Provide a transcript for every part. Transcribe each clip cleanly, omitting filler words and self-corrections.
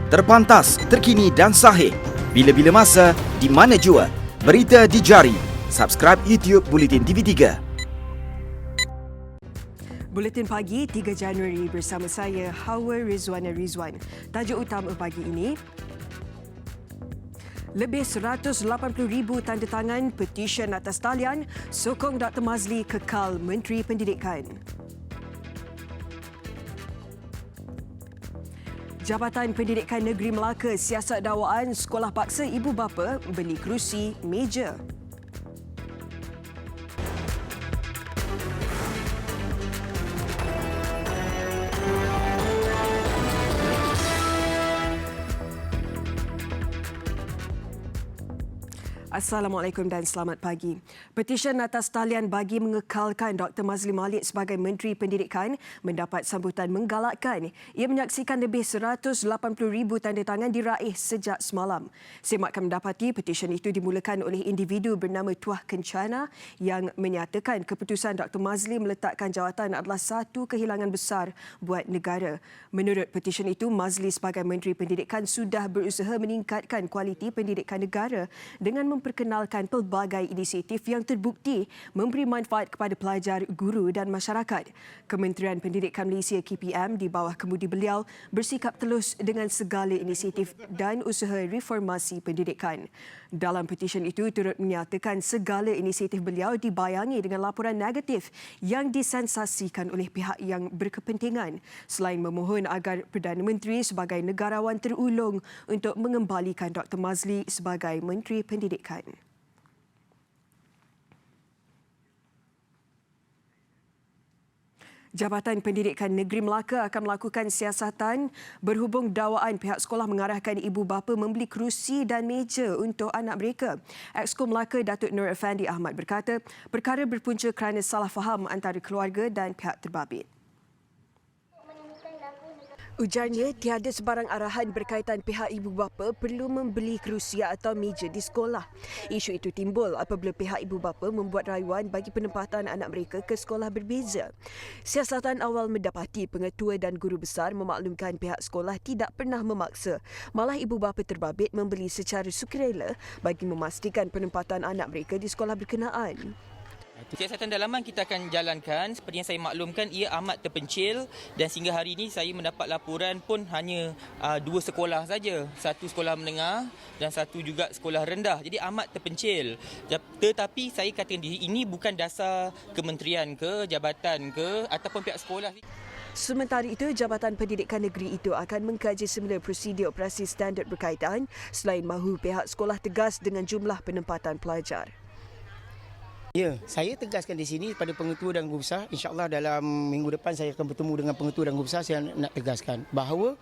Terpantas, terkini dan sahih. Bila-bila masa, di mana jua. Berita di jari. Subscribe YouTube Bulletin TV3. Buletin Pagi 3 Januari bersama saya Hawa Rizwana Rizwan. Tajuk utama pagi ini, lebih 180,000 tanda tangan petisyen atas talian sokong Dr. Mazli kekal Menteri Pendidikan. Jabatan Pendidikan Negeri Melaka siasat dakwaan sekolah paksa ibu bapa beli kerusi meja. Assalamualaikum dan selamat pagi. Petisyen atas talian bagi mengekalkan Dr. Mazli Malik sebagai Menteri Pendidikan mendapat sambutan menggalakkan. Ia menyaksikan lebih 180,000 tanda tangan diraih sejak semalam. Semakkan mendapati petisyen itu dimulakan oleh individu bernama Tuah Kencana yang menyatakan keputusan Dr. Mazli meletakkan jawatan adalah satu kehilangan besar buat negara. Menurut petisyen itu, Mazli sebagai Menteri Pendidikan sudah berusaha meningkatkan kualiti pendidikan negara dengan memperkenalkan pelbagai inisiatif yang terbukti memberi manfaat kepada pelajar, guru dan masyarakat. Kementerian Pendidikan Malaysia KPM di bawah kemudi beliau bersikap telus dengan segala inisiatif dan usaha reformasi pendidikan. Dalam petisyen itu turut menyatakan segala inisiatif beliau dibayangi dengan laporan negatif yang disensasikan oleh pihak yang berkepentingan, selain memohon agar Perdana Menteri sebagai negarawan terulung untuk mengembalikan Dr. Mazli sebagai Menteri Pendidikan. Jabatan Pendidikan Negeri Melaka akan melakukan siasatan berhubung dakwaan pihak sekolah mengarahkan ibu bapa membeli kerusi dan meja untuk anak mereka. Exco Melaka Datuk Nur Effendi Ahmad berkata, perkara berpunca kerana salah faham antara keluarga dan pihak terbabit. Ujarnya, tiada sebarang arahan berkaitan pihak ibu bapa perlu membeli kerusi atau meja di sekolah. Isu itu timbul apabila pihak ibu bapa membuat rayuan bagi penempatan anak mereka ke sekolah berbeza. Siasatan awal mendapati pengetua dan guru besar memaklumkan pihak sekolah tidak pernah memaksa. Malah ibu bapa terbabit membeli secara sukarela bagi memastikan penempatan anak mereka di sekolah berkenaan. Siasatan dalaman kita akan jalankan. Seperti yang saya maklumkan, ia amat terpencil dan sehingga hari ini saya mendapat laporan pun hanya 2 sekolah saja. Satu sekolah menengah dan satu juga sekolah rendah. Jadi amat terpencil. Tetapi saya katakan ini bukan dasar kementerian ke, jabatan ke ataupun pihak sekolah. Sementara itu, Jabatan Pendidikan Negeri itu akan mengkaji semula prosedur operasi standard berkaitan selain mahu pihak sekolah tegas dengan jumlah penempatan pelajar. Ya, saya tegaskan di sini pada pengetua dan guru besar. InsyaAllah dalam minggu depan saya akan bertemu dengan pengetua dan guru besar. Saya nak tegaskan bahawa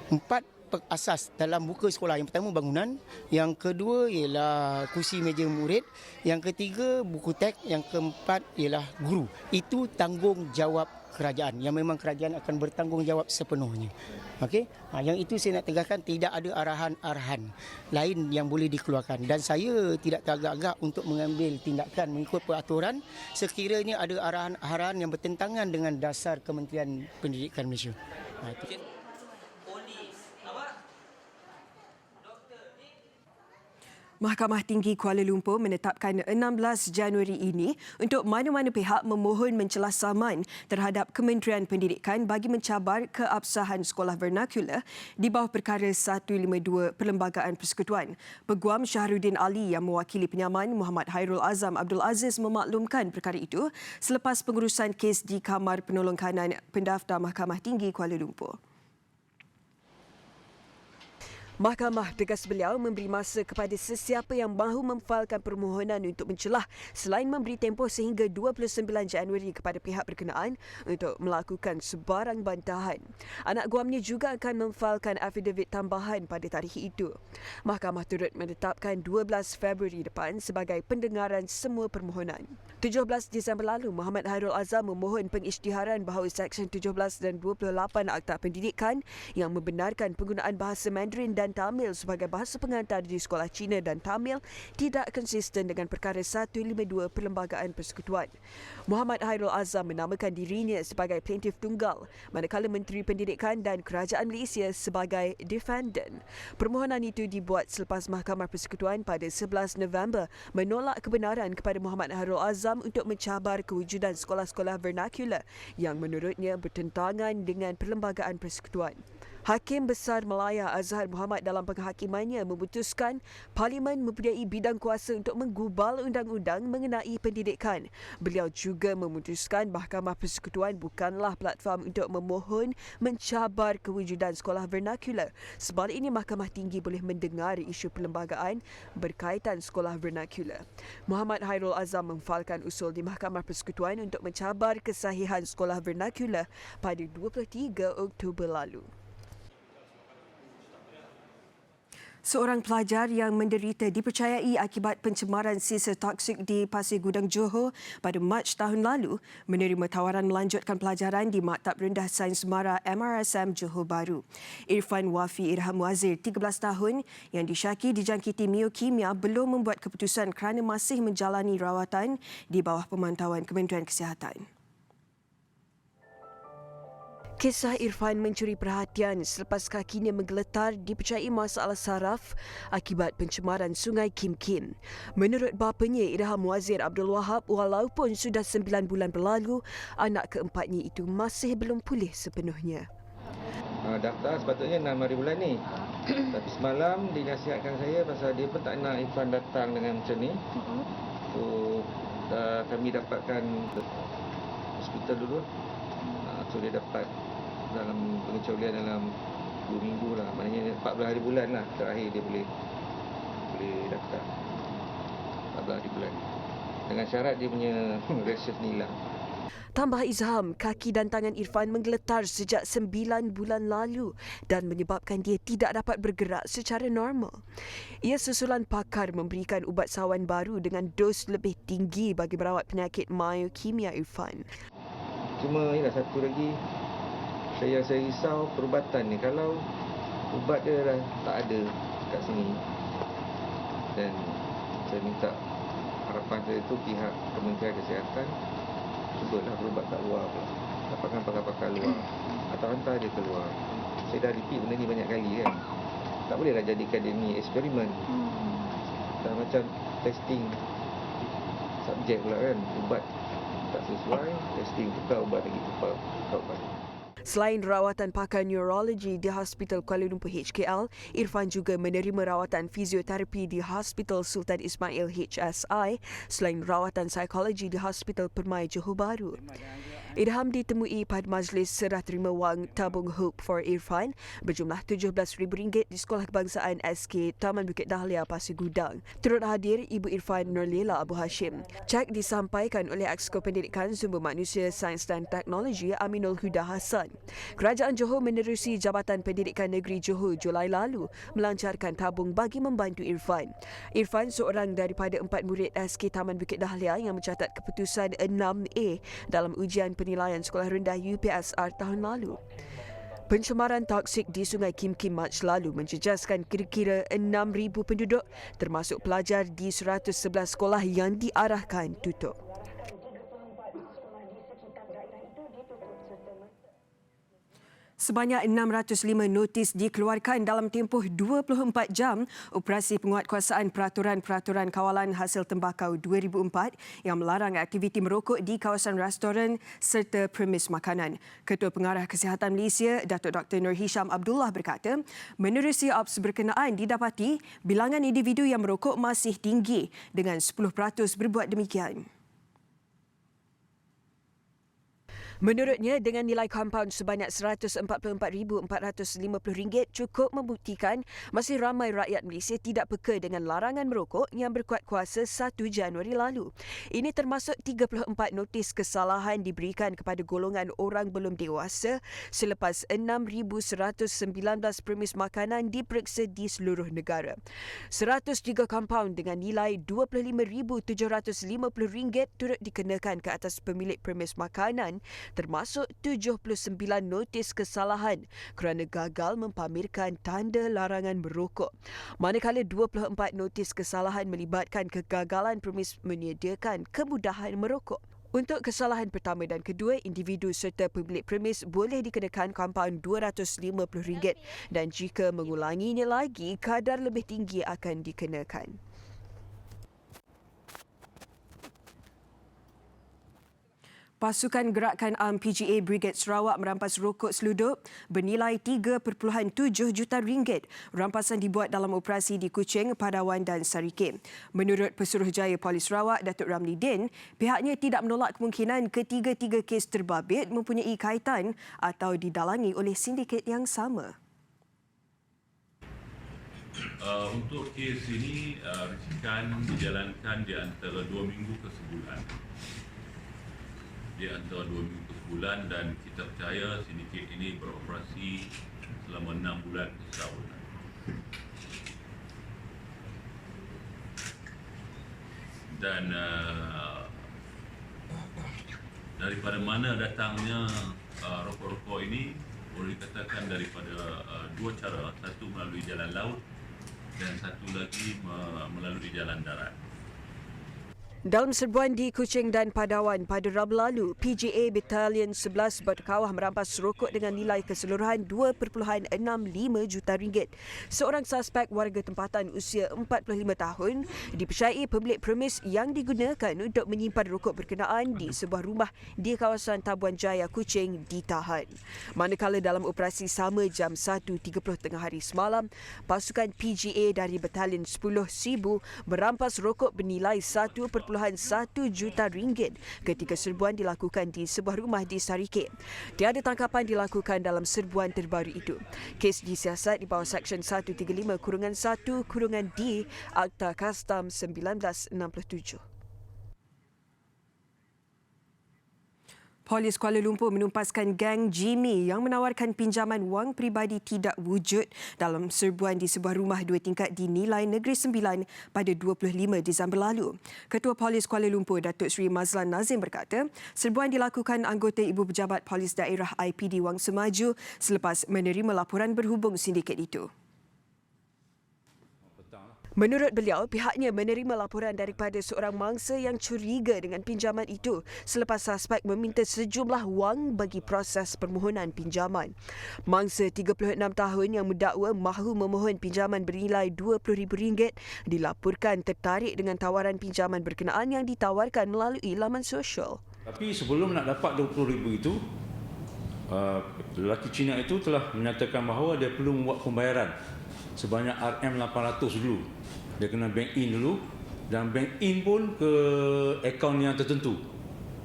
4 asas dalam buka sekolah. Yang pertama bangunan, yang kedua ialah kursi meja murid, yang ketiga buku teks, yang keempat ialah guru. Itu tanggungjawab kerajaan, yang memang kerajaan akan bertanggungjawab sepenuhnya. Okey, yang itu saya nak tegaskan, tidak ada arahan-arahan lain yang boleh dikeluarkan dan saya tidak teragak-agak untuk mengambil tindakan mengikut peraturan sekiranya ada arahan-arahan yang bertentangan dengan dasar Kementerian Pendidikan Malaysia. Mahkamah Tinggi Kuala Lumpur menetapkan 16 Januari ini untuk mana-mana pihak memohon mencelah saman terhadap Kementerian Pendidikan bagi mencabar keabsahan sekolah vernakular di bawah perkara 152 Perlembagaan Persekutuan. Peguam Syahrudin Ali yang mewakili penyaman Muhammad Hairul Azam Abdul Aziz memaklumkan perkara itu selepas pengurusan kes di Kamar Penolong Kanan Pendaftar Mahkamah Tinggi Kuala Lumpur. Mahkamah tegas beliau memberi masa kepada sesiapa yang mahu memfailkan permohonan untuk mencelah selain memberi tempoh sehingga 29 Januari kepada pihak berkenaan untuk melakukan sebarang bantahan. Anak guamnya juga akan memfailkan affidavit tambahan pada tarikh itu. Mahkamah turut menetapkan 12 Februari depan sebagai pendengaran semua permohonan. 17 Disember lalu, Muhammad Hairul Azam memohon pengisytiharan bahawa Seksyen 17 dan 28 Akta Pendidikan yang membenarkan penggunaan bahasa Mandarin dan menggunakan Tamil sebagai bahasa pengantar di sekolah Cina dan Tamil tidak konsisten dengan perkara 152 Perlembagaan Persekutuan. Muhammad Hairul Azam menamakan dirinya sebagai plaintiff tunggal, manakala Menteri Pendidikan dan Kerajaan Malaysia sebagai defendant. Permohonan itu dibuat selepas Mahkamah Persekutuan pada 11 November menolak kebenaran kepada Muhammad Hairul Azam untuk mencabar kewujudan sekolah-sekolah vernacular yang menurutnya bertentangan dengan Perlembagaan Persekutuan. Hakim Besar Malaya Azhar Muhammad dalam penghakimannya memutuskan Parlimen mempunyai bidang kuasa untuk menggubal undang-undang mengenai pendidikan. Beliau juga memutuskan Mahkamah Persekutuan bukanlah platform untuk memohon mencabar kewujudan sekolah vernacular. Sebaliknya, Mahkamah Tinggi boleh mendengar isu perlembagaan berkaitan sekolah vernacular. Muhammad Hairul Azam memfailkan usul di Mahkamah Persekutuan untuk mencabar kesahihan sekolah vernacular pada 23 Oktober lalu. Seorang pelajar yang menderita dipercayai akibat pencemaran sisa toksik di Pasir Gudang Johor pada Mac tahun lalu menerima tawaran melanjutkan pelajaran di Maktab Rendah Sains Mara MRSM Johor Bahru. Irfan Wafi Irham Wazir, 13 tahun, yang disyaki dijangkiti miokimia belum membuat keputusan kerana masih menjalani rawatan di bawah pemantauan Kementerian Kesihatan. Kisah Irfan mencuri perhatian selepas kakinya menggeletar dipercayai masalah saraf akibat pencemaran Sungai Kim Kim. Menurut bapanya Irham Wazir Abdul Wahab, walaupun sudah 9 bulan berlalu, anak keempatnya itu masih belum pulih sepenuhnya. Daftar sepatutnya 6 hari bulan ni. Tapi semalam dinasihatkan saya pasal dia pun tak nak Irfan datang dengan macam ni. So kami dapatkan hospital dulu. So dia dapat dalam pengecualian dalam 2 minggu lah. Maknanya 14 hari bulan lah terakhir dia boleh daftar. 14 hari bulan. Dengan syarat dia punya reses ni hilang. Tambah Izham, kaki dan tangan Irfan menggeletar sejak 9 bulan lalu dan menyebabkan dia tidak dapat bergerak secara normal. Ia susulan pakar memberikan ubat sawan baru dengan dos lebih tinggi bagi merawat penyakit myokimia Irfan. Cuma ialah satu lagi saya risau perubatan ni. Kalau ubat dia dah tak ada kat sini, dan saya minta harapan saya tu pihak Kementerian Kesihatan cubalah berubat kat luar pula. Dapatkan pakar-pakar luar atau hantar dia keluar. Saya dah repeat benda ni banyak kali kan. Tak bolehlah jadikan dia ni eksperimen. Dah macam testing subjek pula kan. Ubat tak sesuai, testing tukar ubat lagi, tukar ubat. Selain rawatan pakar neurologi di Hospital Kuala Lumpur HKL, Irfan juga menerima rawatan fizioterapi di Hospital Sultan Ismail HSI selain rawatan psikologi di Hospital Permai Johor Bahru. Irham ditemui pada majlis serah terima wang tabung Hope for Irfan berjumlah RM17,000 di Sekolah Kebangsaan SK Taman Bukit Dahlia, Pasir Gudang. Turut hadir Ibu Irfan Nurlela Abu Hashim. Cek disampaikan oleh Exco Pendidikan Sumber Manusia, Sains dan Teknologi Aminul Huda Hassan. Kerajaan Johor menerusi Jabatan Pendidikan Negeri Johor Julai lalu melancarkan tabung bagi membantu Irfan. Irfan seorang daripada 4 murid SK Taman Bukit Dahlia yang mencatat keputusan 6A dalam ujian penilaian sekolah rendah UPSR tahun lalu. Pencemaran toksik di Sungai Kim Kim Mac lalu menjejaskan kira-kira 6,000 penduduk termasuk pelajar di 111 sekolah yang diarahkan tutup. Sebanyak 605 notis dikeluarkan dalam tempoh 24 jam operasi penguatkuasaan Peraturan-Peraturan Kawalan Hasil Tembakau 2004 yang melarang aktiviti merokok di kawasan restoran serta premis makanan. Ketua Pengarah Kesihatan Malaysia, Datuk Dr. Nur Hisham Abdullah berkata, menerusi ops berkenaan didapati bilangan individu yang merokok masih tinggi dengan 10% berbuat demikian. Menurutnya, dengan nilai kompaun sebanyak RM144,450 cukup membuktikan masih ramai rakyat Malaysia tidak peka dengan larangan merokok yang berkuat kuasa 1 Januari lalu. Ini termasuk 34 notis kesalahan diberikan kepada golongan orang belum dewasa selepas 6,119 premis makanan diperiksa di seluruh negara. 103 kompaun dengan nilai RM25,750 turut dikenakan ke atas pemilik premis makanan termasuk 79 notis kesalahan kerana gagal mempamerkan tanda larangan merokok. Manakala 24 notis kesalahan melibatkan kegagalan permis menyediakan kemudahan merokok. Untuk kesalahan pertama dan kedua, individu serta pemilik premis boleh dikenakan kompaun RM250 dan jika mengulanginya lagi, kadar lebih tinggi akan dikenakan. Pasukan Gerakan Am PGA Brigade Sarawak merampas rokok seludup bernilai RM3.7 juta. Rampasan dibuat dalam operasi di Kuching, Padawan dan Sarike. Menurut Pesuruhjaya Polis Sarawak, Datuk Ramli Din, pihaknya tidak menolak kemungkinan ketiga-tiga kes terbabit mempunyai kaitan atau didalangi oleh sindiket yang sama. Untuk kes ini, risikan dijalankan di antara 2 minggu ke sebulan. Di antara 2 minggu ke sebulan, dan kita percaya sindiket ini beroperasi selama 6 bulan ke setahun. Dan daripada mana datangnya rokok-rokok ini, boleh dikatakan daripada 2 cara. Satu melalui jalan laut dan satu lagi melalui jalan darat. Dalam serbuan di Kuching dan Padawan pada Rabu lalu, PGA Batalion 11 berkawah merampas rokok dengan nilai keseluruhan RM2.65 juta. Seorang suspek warga tempatan usia 45 tahun dipercayai pemilik premis yang digunakan untuk menyimpan rokok berkenaan di sebuah rumah di kawasan Tabuan Jaya, Kuching ditahan. Manakala dalam operasi sama jam 1.30 tengah hari semalam, pasukan PGA dari Batalion 10 Sibu merampas rokok bernilai RM1.1 juta ketika serbuan dilakukan di sebuah rumah di Sarike. Tiada tangkapan dilakukan dalam serbuan terbaru itu. Kes disiasat di bawah Seksyen 135-1-D Akta Kastam 1967. Polis Kuala Lumpur menumpaskan geng Jimmy yang menawarkan pinjaman wang peribadi tidak wujud dalam serbuan di sebuah rumah 2 tingkat di Nilai Negeri Sembilan pada 25 Disember lalu. Ketua Polis Kuala Lumpur, Datuk Seri Mazlan Nazim berkata, serbuan dilakukan anggota Ibu Pejabat Polis Daerah IPD Wang Semaju selepas menerima laporan berhubung sindiket itu. Menurut beliau, pihaknya menerima laporan daripada seorang mangsa yang curiga dengan pinjaman itu selepas suspek meminta sejumlah wang bagi proses permohonan pinjaman. Mangsa 36 tahun yang mendakwa mahu memohon pinjaman bernilai RM20,000 dilaporkan tertarik dengan tawaran pinjaman berkenaan yang ditawarkan melalui laman sosial. Tapi sebelum nak dapat RM20,000 itu, lelaki Cina itu telah menyatakan bahawa dia perlu membuat pembayaran sebanyak RM800 dulu. Dia kena bank in dulu, dan bank in pun ke akaun yang tertentu.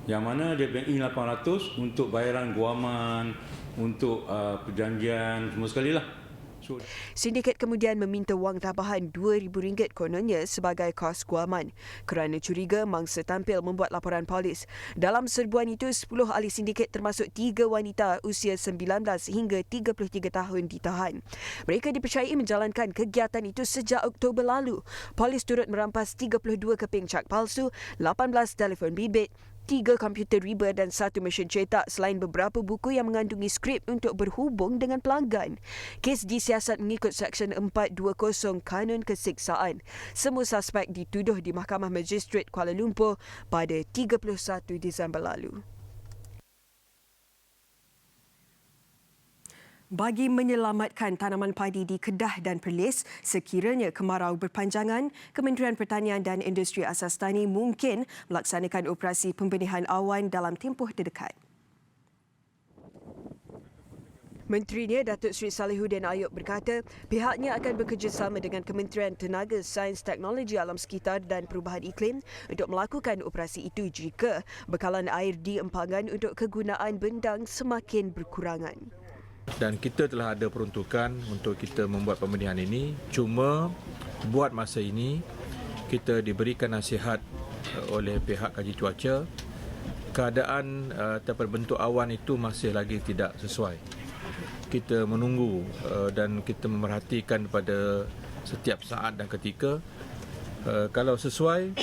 Yang mana dia bank in RM800 untuk bayaran guaman, untuk perjanjian, semua sekali lah. Sindiket kemudian meminta wang tambahan RM2,000 kononnya sebagai kos guaman. Kerana curiga, mangsa tampil membuat laporan polis. Dalam serbuan itu, 10 ahli sindiket termasuk 3 wanita usia 19 hingga 33 tahun ditahan. Mereka dipercayai menjalankan kegiatan itu sejak Oktober lalu. Polis turut merampas 32 keping cak palsu, 18 telefon bimbit, 3 komputer riba dan 1 mesin cetak selain beberapa buku yang mengandungi skrip untuk berhubung dengan pelanggan. Kes disiasat mengikut Seksyen 420 Kanun Kesiksaan. Semua suspek dituduh di Mahkamah Magistrat Kuala Lumpur pada 31 Disember lalu. Bagi menyelamatkan tanaman padi di Kedah dan Perlis sekiranya kemarau berpanjangan, Kementerian Pertanian dan Industri Asas Tani mungkin melaksanakan operasi pembenihan awan dalam tempoh terdekat. Menterinya Datuk Seri Salihuddin Ayub berkata pihaknya akan bekerjasama dengan Kementerian Tenaga, Sains, Teknologi Alam Sekitar dan Perubahan Iklim untuk melakukan operasi itu jika bekalan air di empangan untuk kegunaan bendang semakin berkurangan. Dan kita telah ada peruntukan untuk kita membuat pembenihan ini. Cuma buat masa ini kita diberikan nasihat oleh pihak kaji cuaca, keadaan terbentuk awan itu masih lagi tidak sesuai. Kita menunggu dan kita memerhatikan pada setiap saat dan ketika Kalau sesuai,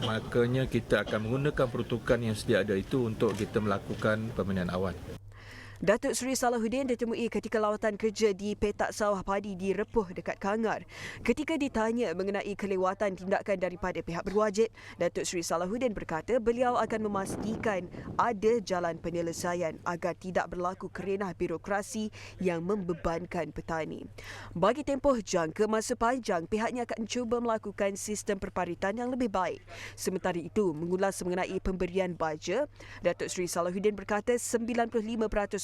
makanya kita akan menggunakan peruntukan yang sedia ada itu untuk kita melakukan pembinaan awal. Datuk Seri Salahuddin ditemui ketika lawatan kerja di petak sawah padi di Repuh dekat Kangar. Ketika ditanya mengenai kelewatan tindakan daripada pihak berwajib, Datuk Seri Salahuddin berkata beliau akan memastikan ada jalan penyelesaian agar tidak berlaku kerenah birokrasi yang membebankan petani. Bagi tempoh jangka masa panjang, pihaknya akan cuba melakukan sistem perparitan yang lebih baik. Sementara itu, mengulas mengenai pemberian baja, Datuk Seri Salahuddin berkata 95%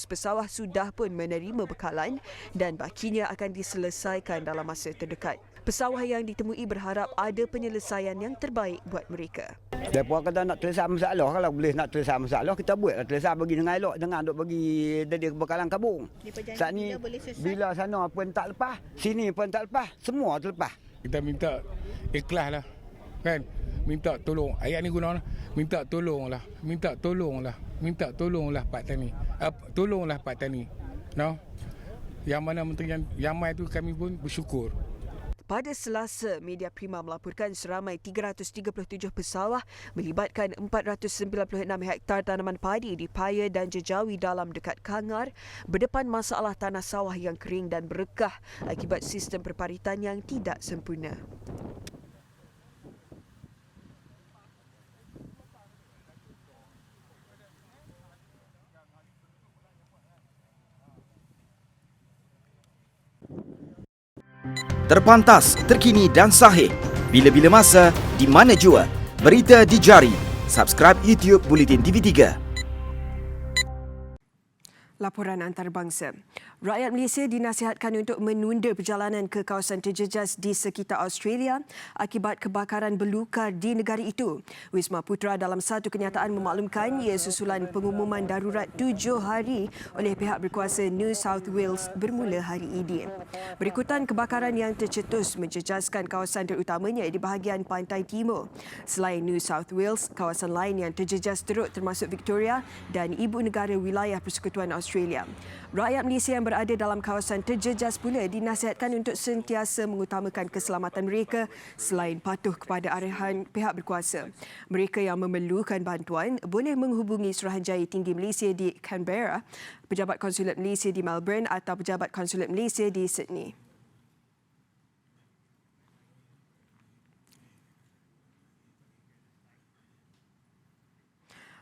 pesawah sudah pun menerima bekalan dan bakinya akan diselesaikan dalam masa terdekat. Pesawah yang ditemui berharap ada penyelesaian yang terbaik buat mereka. Depa kata nak selesai masalah, kalau boleh nak selesai masalah kita buatlah selesai bagi dengan elok, jangan duk bagi dia bekalan kabung. Saat ni bila sana pun tak lepas, sini pun tak lepas, semua terlepas. Kita minta ikhlaslah, kan? Minta tolong. Ayat ni guna minta tolonglah, minta tolonglah, minta tolonglah Pak Tani. Tolonglah Pak Tani. No? Yang mana menteri yang mai tu kami pun bersyukur. Pada Selasa, Media Prima melaporkan seramai 337 pesawah melibatkan 496 hektar tanaman padi di Paya dan Jejawi Dalam dekat Kangar berdepan masalah tanah sawah yang kering dan berekah akibat sistem perparitan yang tidak sempurna. Terpantas, terkini dan sahih. Bila-bila masa, di mana jua. Berita di jari. Subscribe YouTube Bulletin TV3. Laporan antarabangsa. Rakyat Malaysia dinasihatkan untuk menunda perjalanan ke kawasan terjejas di sekitar Australia akibat kebakaran belukar di negara itu. Wisma Putra dalam satu kenyataan memaklumkan ia susulan pengumuman darurat 7 hari oleh pihak berkuasa New South Wales bermula hari ini. Berikutan kebakaran yang tercetus menjejaskan kawasan terutamanya di bahagian pantai timur. Selain New South Wales, kawasan lain yang terjejas teruk termasuk Victoria dan ibu negara wilayah Persekutuan Australia. Rakyat Malaysia yang berada dalam kawasan terjejas pula dinasihatkan untuk sentiasa mengutamakan keselamatan mereka selain patuh kepada arahan pihak berkuasa. Mereka yang memerlukan bantuan boleh menghubungi Suruhanjaya Tinggi Malaysia di Canberra, Pejabat Konsulat Malaysia di Melbourne atau Pejabat Konsulat Malaysia di Sydney.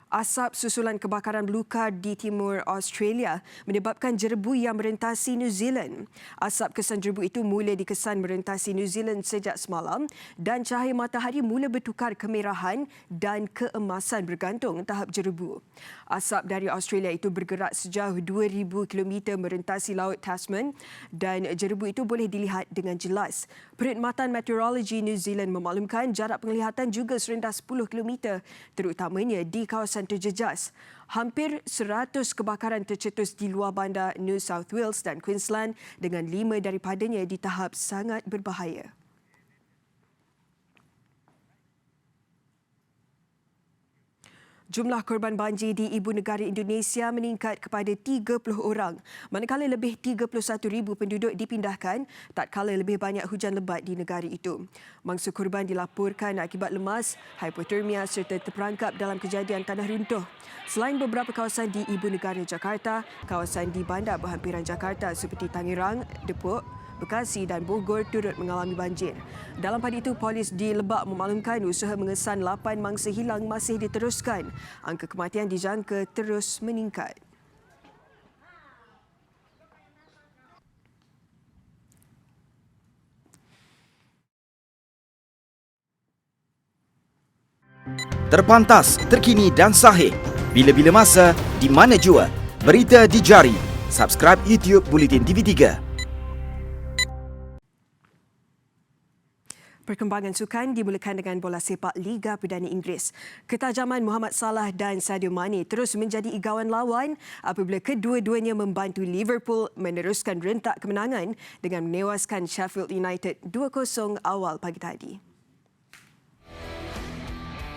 Asap susulan kebakaran belukar di timur Australia menyebabkan jerebu yang merentasi New Zealand. Asap kesan jerebu itu mula dikesan merentasi New Zealand sejak semalam dan cahaya matahari mula bertukar kemerahan dan keemasan bergantung tahap jerebu. Asap dari Australia itu bergerak sejauh 2,000 km merentasi Laut Tasman dan jerebu itu boleh dilihat dengan jelas. Perkhidmatan Meteorologi New Zealand memaklumkan jarak penglihatan juga serendah 10 km terutamanya di kawasan terjejas. Hampir 100 kebakaran tercetus di luar bandar New South Wales dan Queensland dengan 5 daripadanya di tahap sangat berbahaya. Jumlah korban banjir di ibu negara Indonesia meningkat kepada 30 orang, manakala lebih 31,000 penduduk dipindahkan tatkala lebih banyak hujan lebat di negara itu. Mangsa korban dilaporkan akibat lemas, hipotermia serta terperangkap dalam kejadian tanah runtuh. Selain beberapa kawasan di ibu negara Jakarta, kawasan di bandar berhampiran Jakarta seperti Tangerang, Depok, Bekasi dan Bogor turut mengalami banjir. Dalam pada itu, polis di Lebak memaklumkan usaha mengesan 8 mangsa hilang masih diteruskan. Angka kematian dijangka terus meningkat. Terpantas, terkini dan sahih. Bila-bila masa, di mana jua. Berita di jari. Subscribe YouTube Bulletin TV3. Perkembangan sukan dimulakan dengan bola sepak Liga Perdana Inggeris. Ketajaman Mohamed Salah dan Sadio Mane terus menjadi igawan lawan apabila kedua-duanya membantu Liverpool meneruskan rentak kemenangan dengan menewaskan Sheffield United 2-0 awal pagi tadi.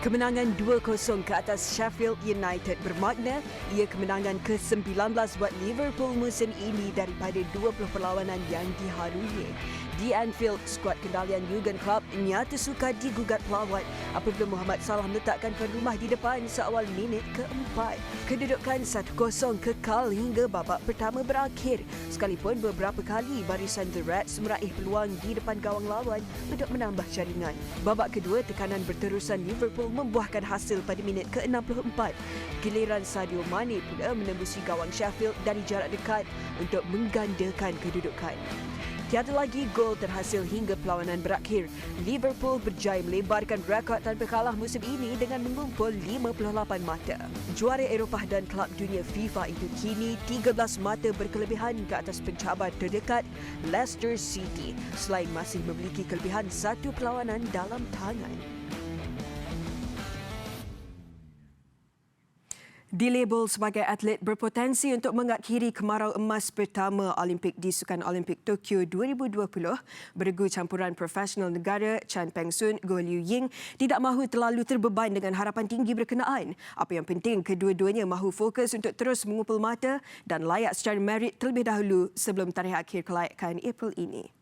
Kemenangan 2-0 ke atas Sheffield United bermakna ia kemenangan ke-19 buat Liverpool musim ini daripada 20 perlawanan yang diharui. Di Anfield, skuad kendalian Jurgen Klopp nyata sukar digugat pelawat apabila Mohamed Salah meletakkan tuan rumah di depan seawal minit ke-4. Kedudukan 1-0 kekal hingga babak pertama berakhir, sekalipun beberapa kali barisan The Reds meraih peluang di depan gawang lawan untuk menambah jaringan. Babak kedua, tekanan berterusan Liverpool membuahkan hasil pada minit ke-64. Giliran Sadio Mane pula menembusi gawang Sheffield dari jarak dekat untuk menggandakan kedudukan. Tiada lagi gol terhasil hingga perlawanan berakhir. Liverpool berjaya melebarkan rekod tanpa kalah musim ini dengan mengumpul 58 mata. Juara Eropah dan Kelab Dunia FIFA itu kini 13 mata berkelebihan ke atas pencabar terdekat Leicester City, selain masih memiliki kelebihan 1 perlawanan dalam tangan. Dilabel sebagai atlet berpotensi untuk mengakhiri kemarau emas pertama Olimpik di Sukan Olimpik Tokyo 2020, beregu campuran profesional negara Chan Peng Soon, Goh Liu Ying tidak mahu terlalu terbeban dengan harapan tinggi berkenaan. Apa yang penting, kedua-duanya mahu fokus untuk terus mengumpul mata dan layak secara merit terlebih dahulu sebelum tarikh akhir kelayakan April ini.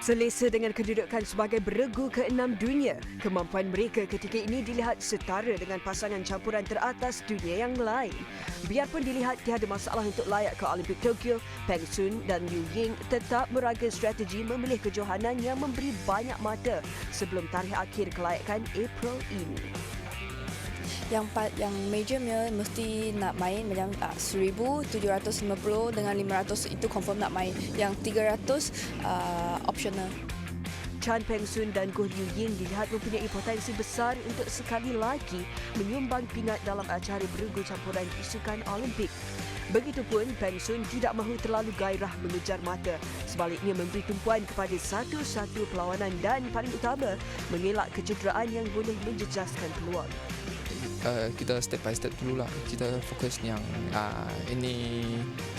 Selesa dengan kedudukan sebagai beregu ke-6 dunia, kemampuan mereka ketika ini dilihat setara dengan pasangan campuran teratas dunia yang lain. Biarpun dilihat tiada masalah untuk layak ke Olimpik Tokyo, Peng Soon dan Liu Ying tetap meraga strategi memilih kejohanan yang memberi banyak mata sebelum tarikh akhir kelayakan April ini. Yang majornya mesti nak main macam 1,750 dengan 500 itu confirm nak main. Yang 300 optional. Chan Peng Soon dan Goh Liu Ying dilihat mempunyai potensi besar untuk sekali lagi menyumbang pingat dalam acara beregu campuran Sukan Olimpik. Begitupun, Peng Soon tidak mahu terlalu gairah mengejar mata. Sebaliknya memberi tumpuan kepada satu-satu perlawanan dan paling utama, mengelak kecederaan yang boleh menjejaskan peluang. Kita step by step dulu lah. Kita fokus yang ini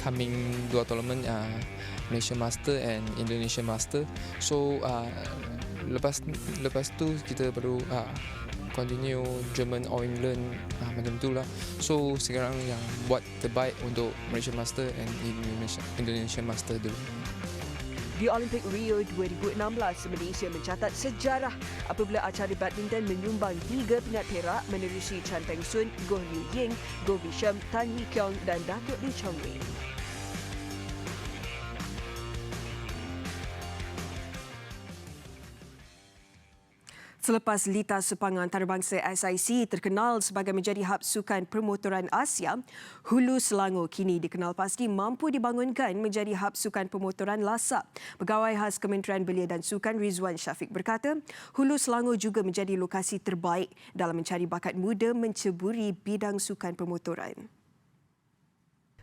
coming 2 tournament, Malaysia Master and Indonesia Master. So lepas tu kita baru continue German or England macam tu lah. So sekarang yang buat terbaik untuk Malaysia Master and Indonesia Master dulu. Di Olimpik Rio 2016, Malaysia mencatat sejarah apabila acara badminton menyumbang 3 pingat perak menerusi Chan Peng Soon, Goh Liu Ying, Goh Bisham, Tan Hee Keong dan Datuk Lee Chong Wei. Selepas Litas Sepangan Antarabangsa SIC terkenal sebagai menjadi hub sukan permotoran Asia, Hulu Selangor kini dikenal pasti mampu dibangunkan menjadi hub sukan permotoran Lasa. Pegawai khas Kementerian Belia dan Sukan Rizwan Syafiq berkata, Hulu Selangor juga menjadi lokasi terbaik dalam mencari bakat muda menceburi bidang sukan permotoran.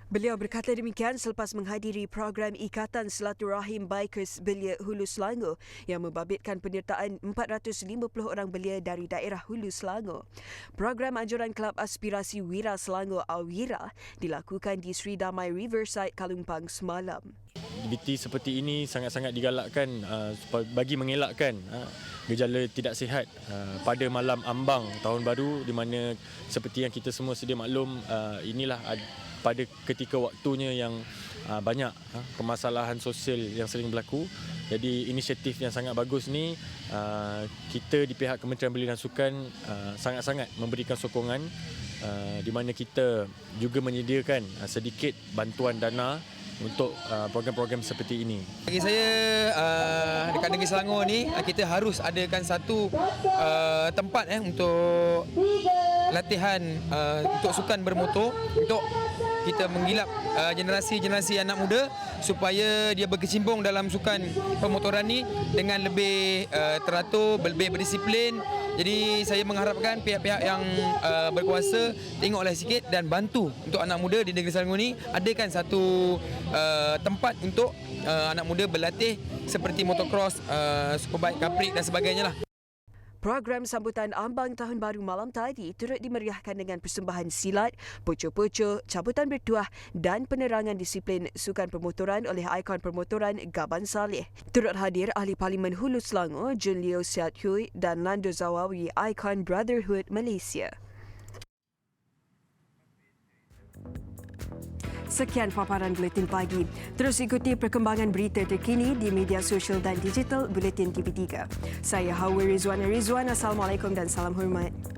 Beliau berkata demikian selepas menghadiri program Ikatan Silaturahim Bikers Belia Hulu Selangor yang membabitkan penyertaan 450 orang belia dari daerah Hulu Selangor. Program anjuran Kelab Aspirasi Wira Selangor Awira dilakukan di Sri Damai Riverside, Kalumpang semalam. Aktiviti seperti ini sangat-sangat digalakkan bagi mengelakkan gejala tidak sihat pada malam ambang tahun baru, di mana seperti yang kita semua sedia maklum, inilah pada ketika waktunya yang banyak permasalahan sosial yang sering berlaku. Jadi inisiatif yang sangat bagus ni, kita di pihak Kementerian Belia dan Sukan sangat-sangat memberikan sokongan, di mana kita juga menyediakan sedikit bantuan dana untuk program-program seperti ini. Bagi saya, dekat negeri Selangor ni, kita harus adakan satu tempat untuk latihan untuk sukan bermotor, untuk kita menggilap generasi-generasi anak muda supaya dia berkecimpung dalam sukan pemotoran ni dengan lebih teratur, lebih berdisiplin. Jadi saya mengharapkan pihak-pihak yang berkuasa tengoklah sikit dan bantu untuk anak muda di negeri Selangor ni, adakan satu tempat untuk anak muda berlatih seperti motocross, superbike, kaprik dan sebagainya lah. Program sambutan ambang Tahun Baru malam tadi turut dimeriahkan dengan persembahan silat, poco-poco, cabutan bertuah dan penerangan disiplin sukan permotoran oleh ikon permotoran Gaban Saleh. Turut hadir Ahli Parlimen Hulu Selangor Jun Leo Siat Hui dan Lando Zawawi, ikon Brotherhood Malaysia. Sekian paparan Buletin Pagi. Terus ikuti perkembangan berita terkini di media sosial dan digital Buletin TV3. Saya Hawa Rizwana. Assalamualaikum dan salam hormat.